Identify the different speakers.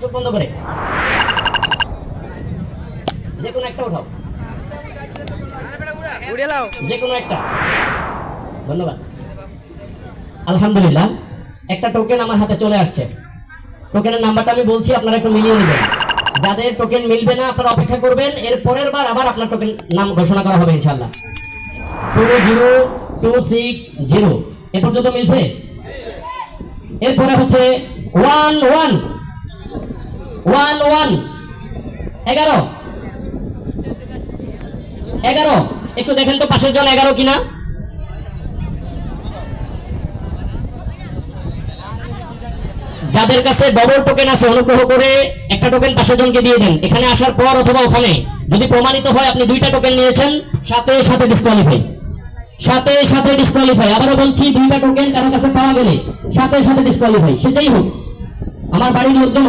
Speaker 1: চোখ বন্ধ করে, যে কোনো একটা উঠাও, যে কোনো একটা। ধন্যবাদ। আলহামদুলিল্লাহ, একটা টোকেন আমার হাতে চলে আসছে। টোকেনের নাম্বারটা আমি বলছি, আপনারা একটু মিলিয়ে নেবেন। যাদের টোকেন মিলবে না আপনারা অপেক্ষা করবেন, এর পরের বার আবার আপনার টোকেন নাম ঘোষণা করা হবে ইনশাআল্লাহ। 20260 এ পর্যন্ত মিলছে। এরপরে হচ্ছে 1111 11 11 একটু দেখেন তো পাশের জন 11 কিনা। যাদের কাছে ডবল টোকেন আছে অনুগ্রহ করে একটা টোকেন পাশের জনকে দিয়ে দেন। এখানে আসার পর অথবা ওখানে যদি প্রমাণিত হয় আপনি দুইটা টোকেন নিয়েছেন, সাথে সাথে ডিসকোয়ালিফাই, সাথে সাথে ডিসকোয়ালিফাই। আবারও বলছি, দুইটা টোকেন কারো কাছে পাওয়া গেলে সাথে সাথে ডিসকোয়ালিফাই, সেটাই হোক। আমার বাড়ির লোকজন